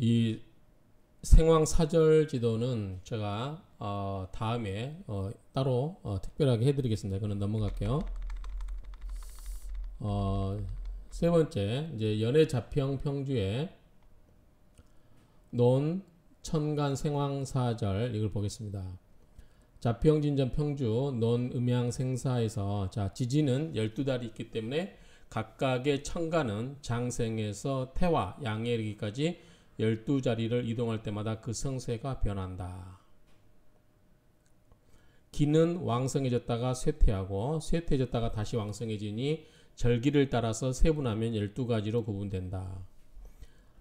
이 생황 사절 지도는 제가 다음에 따로 특별하게 해드리겠습니다. 이거는 넘어갈게요. 세 번째, 이제 연해 자평 평주에 논 천간 생황 사절 이걸 보겠습니다. 자평 진전 평주 논 음양 생사에서 자 지지는 12달이 있기 때문에 각각의 천간은 장생에서 태와 양에 이르기까지 12자리를 이동할 때마다 그 성세가 변한다. 기는 왕성해졌다가 쇠퇴하고 쇠퇴해졌다가 다시 왕성해지니 절기를 따라서 세분하면 12가지로 구분된다.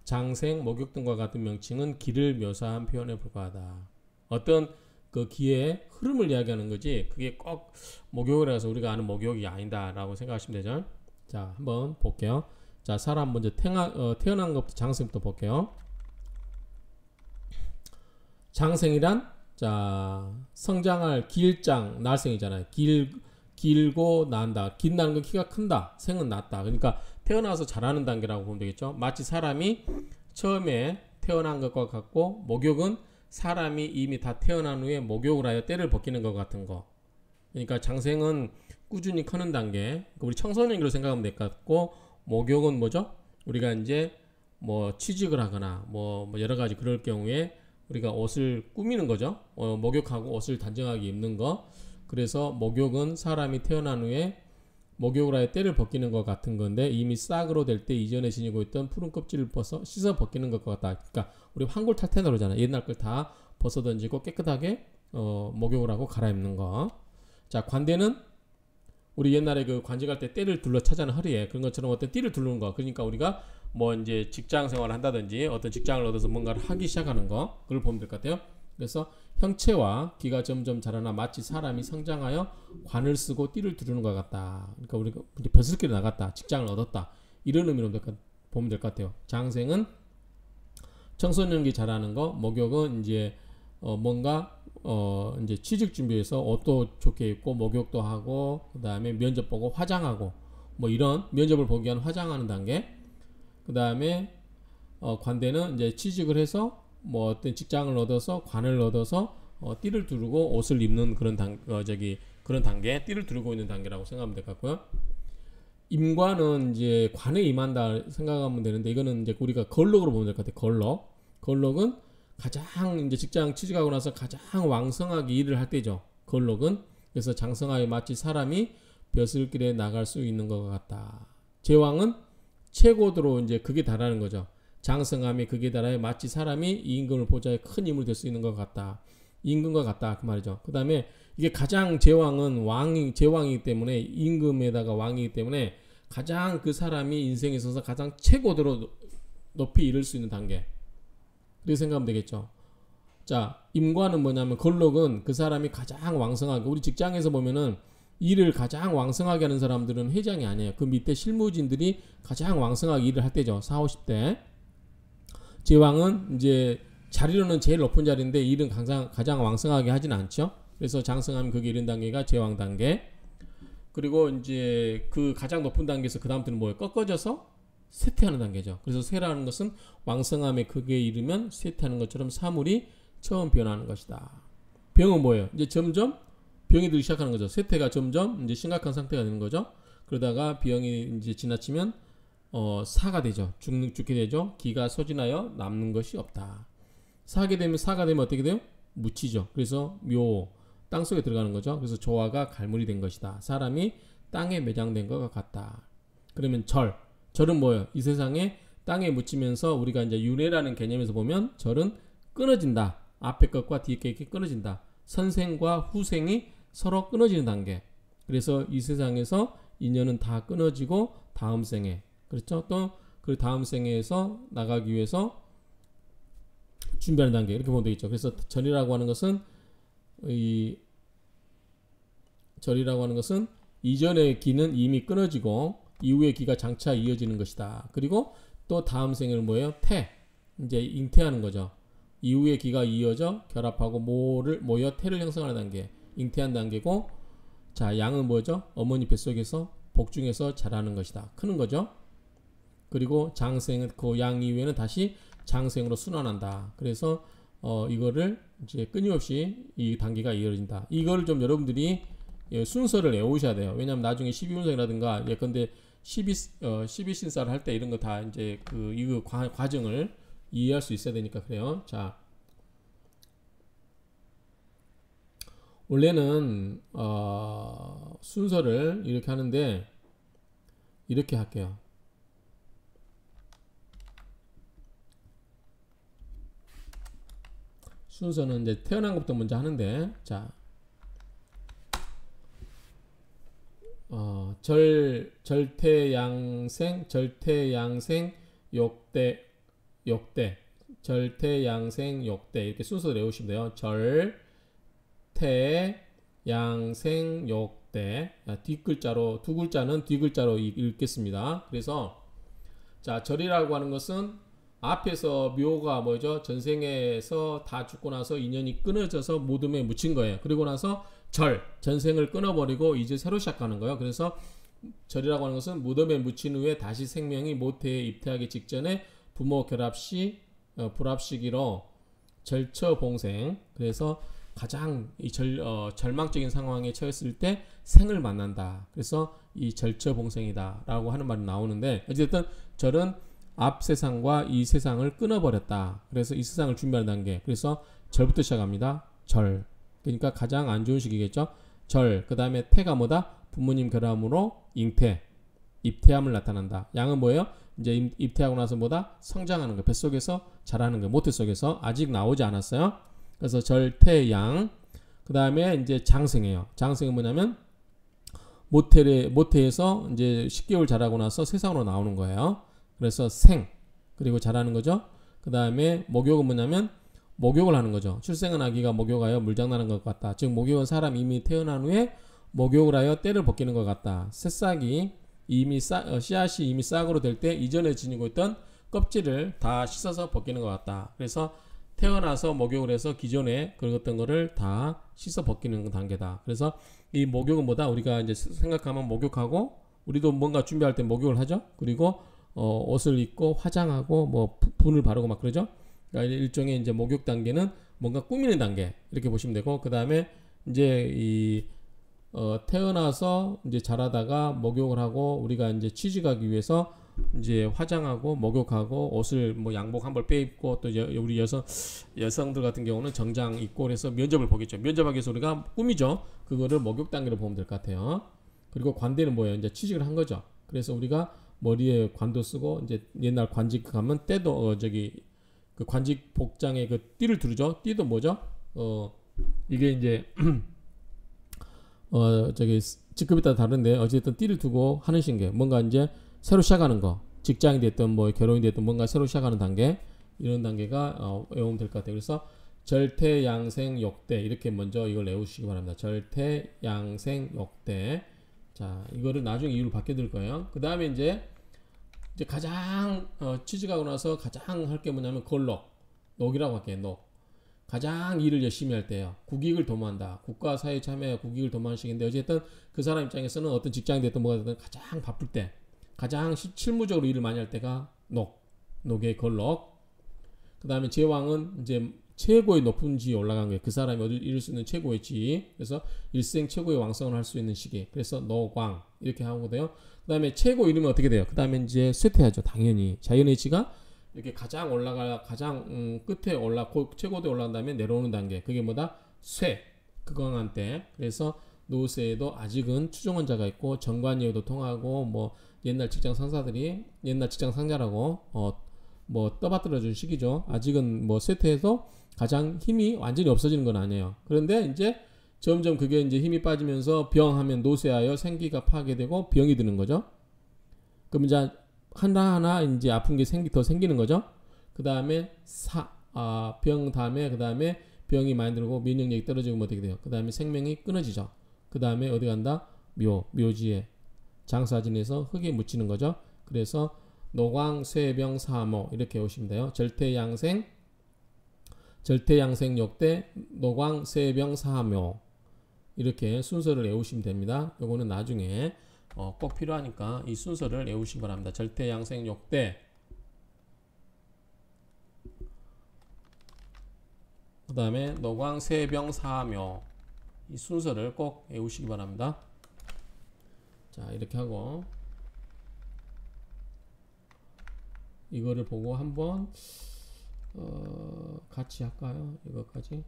장생, 목욕 등과 같은 명칭은 기를 묘사한 표현에 불과하다. 어떤 그 기의 흐름을 이야기하는 거지 그게 꼭 목욕이라서 우리가 아는 목욕이 아니다 라고 생각하시면 되죠. 자, 한번 볼게요. 자, 사람 먼저 태어난 것부터 장생부터 볼게요. 장생이란 자 성장할 길장 날생이잖아요. 길고 난다. 긴다는 건 키가 큰다. 생은 낮다. 그러니까 태어나서 자라는 단계라고 보면 되겠죠. 마치 사람이 처음에 태어난 것과 같고 목욕은 사람이 이미 다 태어난 후에 목욕을 하여 때를 벗기는 것 같은 거. 그러니까 장생은 꾸준히 크는 단계. 우리 청소년기로 생각하면 될 것 같고 목욕은 뭐죠? 우리가 이제 뭐 취직을 하거나 뭐 여러 가지 그럴 경우에 우리가 옷을 꾸미는 거죠. 목욕하고 옷을 단정하게 입는 거. 그래서 목욕은 사람이 태어난 후에 목욕을 하여 때를 벗기는 것 같은 건데 이미 싹으로 될 때 이전에 지니고 있던 푸른 껍질을 씻어 벗기는 것 같다. 그러니까 우리 환골 탈퇴나 그러잖아요. 옛날 걸 다 벗어 던지고 깨끗하게 목욕을 하고 갈아입는 거. 자, 관대는 우리 옛날에 그 관제 갈 때 때를 둘러 차잖아. 허리에. 그런 것처럼 어떤 띠를 두르는 거. 그러니까 우리가 뭐 이제 직장 생활을 한다든지 어떤 직장을 얻어서 뭔가를 하기 시작하는 거. 그걸 보면 될 것 같아요. 그래서 형체와 기가 점점 자라나 마치 사람이 성장하여 관을 쓰고 띠를 두르는 것 같다. 그러니까 우리가 이제 벼슬길에 나갔다. 직장을 얻었다. 이런 의미로 보면 될 것 같아요. 장생은 청소년기 자라는 거. 목욕은 이제 뭔가 이제 취직 준비해서 옷도 좋게 입고 목욕도 하고 그 다음에 면접 보고 화장하고 뭐 이런 면접을 보기 위한 화장하는 단계. 그 다음에 관대는 이제 취직을 해서 뭐 어떤 직장을 얻어서 관을 얻어서 띠를 두르고 옷을 입는 그런 그런 단계, 띠를 두르고 있는 단계라고 생각하면 될 것 같고요. 임관은 이제 관에 임한다 생각하면 되는데 이거는 이제 우리가 걸록으로 보면 될 것 같아요. 걸록은 가장 이제 직장 취직하고 나서 가장 왕성하게 일을 할 때죠. 걸록은. 그래서 장성하에 마치 사람이 벼슬길에 나갈 수 있는 것 같다. 제왕은 최고도로 이제 극에 달하는 거죠. 장성함이 극에 달하여 마치 사람이 이 임금을 보좌에 큰 힘을 될 수 있는 것 같다. 임금과 같다 그 말이죠. 그 다음에 이게 가장 제왕은 제왕이기 때문에 임금에다가 왕이기 때문에 가장 그 사람이 인생에 있어서 가장 최고도로 높이 이룰 수 있는 단계. 그렇게 생각하면 되겠죠. 자, 임관은 뭐냐면 걸록은 그 사람이 가장 왕성하게 우리 직장에서 보면은 일을 가장 왕성하게 하는 사람들은 회장이 아니에요. 그 밑에 실무진들이 가장 왕성하게 일을 할 때죠. 40, 50대. 제왕은 이제 자리로는 제일 높은 자리인데 일은 가장 왕성하게 하진 않죠. 그래서 장성하면 그게 이른 단계가 제왕 단계. 그리고 이제 그 가장 높은 단계에서 그 다음부터는 뭐예요? 꺾어져서 쇠퇴하는 단계죠. 그래서 쇠라는 것은 왕성함의 극에 이르면 쇠퇴하는 것처럼 사물이 처음 변하는 것이다. 병은 뭐예요? 이제 점점 병이 들기 시작하는 거죠. 쇠퇴가 점점 이제 심각한 상태가 되는 거죠. 그러다가 병이 이제 지나치면 사가 되죠. 죽게 되죠. 기가 소진하여 남는 것이 없다. 사가 되면 어떻게 돼요? 묻히죠. 그래서 묘 땅속에 들어가는 거죠. 그래서 조화가 갈물이 된 것이다. 사람이 땅에 매장된 것 같다. 그러면 절은 뭐예요? 이 세상에 땅에 묻히면서 우리가 이제 윤회라는 개념에서 보면 절은 끊어진다. 앞에 것과 뒤에 것이 끊어진다. 선생과 후생이 서로 끊어지는 단계. 그래서 이 세상에서 인연은 다 끊어지고 다음 생에 그렇죠? 또 그 다음 생에서 나가기 위해서 준비하는 단계 이렇게 보면 되겠죠. 그래서 절이라고 하는 것은 이전의 기는 이미 끊어지고 이후의 기가 장차 이어지는 것이다. 그리고 또 다음 생에는 뭐예요? 이제 잉태하는 거죠. 이후의 기가 이어져 결합하고 모여 태를 형성하는 단계, 잉태한 단계고, 자, 양은 뭐죠? 어머니 뱃속에서 복중에서 자라는 것이다. 크는 거죠. 그리고 장생은 그 양 이후에는 다시 장생으로 순환한다. 그래서 이거를 이제 끊임없이 이 단계가 이어진다. 이걸 좀 여러분들이 순서를 외우셔야 돼요. 왜냐하면 나중에 12운성이라든가 예컨대 12신사를 할 때 이런 거 다 이제 이거 과정을 이해할 수 있어야 되니까 그래요. 자, 원래는 순서를 이렇게 하는데 이렇게 할게요. 순서는 이제 태어난 것부터 먼저 하는데, 자, 절태양생, 욕대, 절태양생, 욕대 이렇게 순서를 외우시면 돼요. 절태양생, 욕대. 뒷글자로, 두 글자는 뒷글자로 읽겠습니다. 그래서 자, 절이라고 하는 것은 앞에서 묘가 뭐죠? 전생에서 다 죽고 나서 인연이 끊어져서 무덤에 묻힌 거예요. 그리고 나서 전생을 끊어버리고 이제 새로 시작하는 거예요. 그래서 절이라고 하는 것은 무덤에 묻힌 후에 다시 생명이 모태에 입퇴하기 직전에 부모 결합시 불합시기로 절처봉생. 그래서 가장 절망적인 상황에 처했을 때 생을 만난다. 그래서 이 절처봉생이다 라고 하는 말이 나오는데, 어쨌든 절은 앞 세상과 이 세상을 끊어버렸다. 그래서 이 세상을 준비하는 단계. 그래서 절부터 시작합니다. 절. 그러니까 가장 안 좋은 시기겠죠. 절. 그 다음에 태가 뭐다? 부모님 결함으로 잉태, 입태함을 나타난다. 양은 뭐예요? 이제 입태하고 나서 뭐다? 성장하는 거. 뱃속에서 자라는 거. 모태 속에서 아직 나오지 않았어요. 그래서 절태양. 그 다음에 이제 장생이에요. 장생은 뭐냐면 모태에서 이제 10개월 자라고 나서 세상으로 나오는 거예요. 그래서 생, 그리고 자라는 거죠. 그 다음에 목욕은 뭐냐면 목욕을 하는 거죠. 출생한 아기가 목욕하여 물장난하는 것 같다. 즉 목욕은 사람 이미 태어난 후에 목욕을 하여 때를 벗기는 것 같다. 새싹이 이미 씨앗이 이미 싹으로 될 때 이전에 지니고 있던 껍질을 다 씻어서 벗기는 것 같다. 그래서 태어나서 목욕을 해서 기존에 그랬던 거를 다 씻어 벗기는 단계다. 그래서 이 목욕은 뭐다? 우리가 이제 생각하면 목욕하고, 우리도 뭔가 준비할 때 목욕을 하죠. 그리고 옷을 입고 화장하고 뭐 분을 바르고 막 그러죠. 그러니까 일종의 이제 목욕 단계는 뭔가 꾸미는 단계 이렇게 보시면 되고, 그 다음에 이제 태어나서 이제 자라다가 목욕을 하고 우리가 이제 취직하기 위해서 이제 화장하고 목욕하고 옷을 뭐 양복 한 벌 빼입고, 또 우리 여성들 같은 경우는 정장 입고 그래서 면접을 보겠죠. 면접하기 위해서 우리가 꾸미죠. 그거를 목욕 단계로 보면 될 것 같아요. 그리고 관대는 뭐예요? 이제 취직을 한 거죠. 그래서 우리가 머리에 관도 쓰고, 이제 옛날 관직 가면 때도 그 관직 복장에 그 띠를 두르죠. 띠도 뭐죠? 이게 이제 직급에 따라 다른데 어쨌든 띠를 두고 하는 신계. 뭔가 이제 새로 시작하는 거. 직장이 됐든 뭐 결혼이 됐든 뭔가 새로 시작하는 단계. 이런 단계가 외우면 될 것 같아요. 그래서 절태양생욕대 이렇게 먼저 이걸 외우시기 바랍니다. 절태양생욕대. 자, 이거를 나중에 이유를 바뀌어 드릴 거예요. 그 다음에 이제 가장 취직하고 나서 가장 할 게 뭐냐면 녹이라고 할게요. 녹. 가장 일을 열심히 할 때요. 국익을 도모한다. 국가 사회 참여 국익을 도모하는 시기인데, 어쨌든 그 사람 입장에서는 어떤 직장이 됐든 뭐가 됐든 가장 바쁠 때, 가장 실무적으로 일을 많이 할 때가 녹의 걸록. 그 다음에 제왕은 이제 최고의 높은 지위에 올라간 거예요. 그 사람이 이룰 수 있는 최고의 지위. 그래서 일생 최고의 왕성을 할 수 있는 시기. 그래서 노광 이렇게 하고 돼요. 그 다음에 최고 이름이 어떻게 돼요? 그 다음에 이제 쇠퇴하죠. 당연히 자연의 지가 이렇게 가장 끝에 최고도에 올라간 다음에 내려오는 단계. 그게 뭐다? 극왕한 때. 그래서 노쇠에도 아직은 추종원자가 있고 정관예우도 통하고, 뭐 옛날 직장 상사라고 뭐 떠받들어 준 시기죠. 아직은 뭐 쇠퇴해서 가장 힘이 완전히 없어지는 건 아니에요. 그런데 이제 점점 그게 이제 힘이 빠지면서 병하면 노쇠하여 생기가 파괴되고 병이 드는 거죠. 그럼 이제 하나하나 이제 아픈 게 더 생기는 거죠. 그 다음에 병 다음에 그 다음에 병이 많이 들고 면역력이 떨어지고 뭐 어떻게 돼요? 그 다음에 생명이 끊어지죠. 그 다음에 어디 간다? 묘지에 장사진에서 흙에 묻히는 거죠. 그래서 노광, 쇠병, 사모 이렇게 오시면 돼요. 절태양생욕대, 노광, 쇠병, 사모 이렇게 순서를 외우시면 됩니다. 요거는 나중에 꼭 필요하니까 이 순서를 외우시기 바랍니다. 절태양생욕대, 그 다음에 노광 세병 사묘 이 순서를 꼭 외우시기 바랍니다. 자 이렇게 하고 이거를 보고 한번 같이 할까요? 이것까지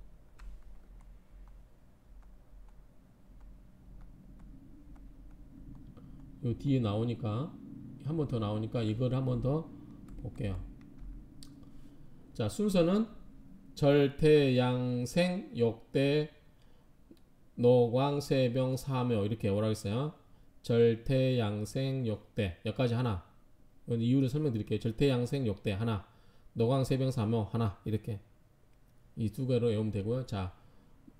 요 뒤에 나오니까 한 번 더 나오니까 이거를 한 번 더 볼게요. 자 순서는 절태양생 욕대 노광세병 사묘 이렇게 오라고 했어요. 절태양생 욕대 여기까지 하나. 이유를 설명드릴게요. 절태양생 욕대 하나, 노광세병 사묘 하나 이렇게 이 두 개로 외우면 되고요. 자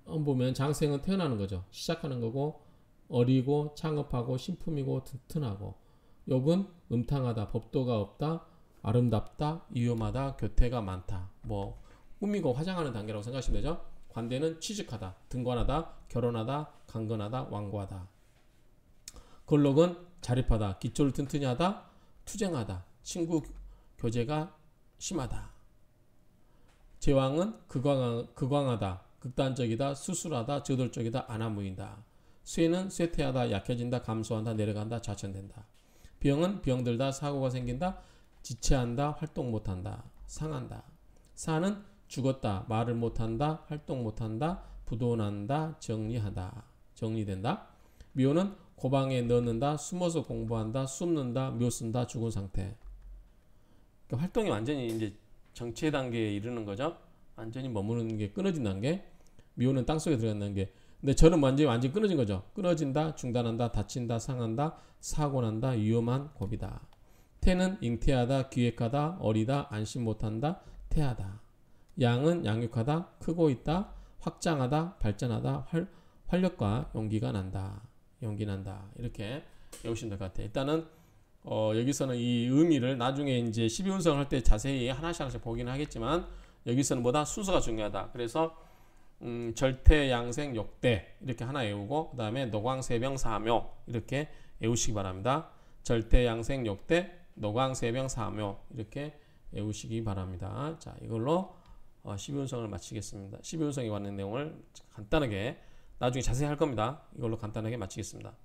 보면 장생은 태어나는 거죠. 시작하는 거고 어리고 창업하고 신품이고 튼튼하고 욕은 음탕하다, 법도가 없다, 아름답다, 위험하다, 교태가 많다. 뭐 꾸미고 화장하는 단계라고 생각하시면 되죠. 관대는 취직하다, 등관하다, 결혼하다, 강건하다, 완고하다. 걸록은 자립하다, 기초를 튼튼히 하다, 투쟁하다, 친구 교제가 심하다. 제왕은 극왕하다, 극단적이다, 수술하다, 저돌적이다, 안하무인다. 쇠는 쇠퇴하다, 약해진다, 감소한다, 내려간다, 좌천된다. 병은 병들다, 사고가 생긴다, 지체한다, 활동 못한다, 상한다. 사는 죽었다, 말을 못한다, 활동 못한다, 부도난다, 정리하다, 정리된다. 묘는 고방에 넣는다, 숨어서 공부한다, 숨는다, 묘 쓴다, 죽은 상태. 그러니까 활동이 완전히 이제 정체 단계에 이르는 거죠. 완전히 머무르는 게 끊어진 단계. 묘는 땅속에 들어간다는 게. 근데 저는 완전히 끊어진 거죠. 끊어진다, 중단한다, 다친다, 상한다, 사고난다, 위험한 고비다. 태는 잉태하다, 기획하다, 어리다, 안심 못한다, 태하다. 양은 양육하다, 크고 있다, 확장하다, 발전하다, 활력과 용기가 난다. 용기 난다. 이렇게 외우시면 될 것 같아요. 일단은 여기서는 이 의미를 나중에 이제 12운성을 할 때 자세히 하나씩 보긴 하겠지만 여기서는 뭐다? 순서가 중요하다. 그래서 절태, 양생, 욕대 이렇게 하나 외우고 그 다음에 노광, 세병, 사묘 이렇게 외우시기 바랍니다. 절태, 양생, 욕대, 노광, 세병, 사묘 이렇게 외우시기 바랍니다. 자 이걸로 12운성을 마치겠습니다. 12운성에 관한 내용을 간단하게 나중에 자세히 할 겁니다. 이걸로 간단하게 마치겠습니다.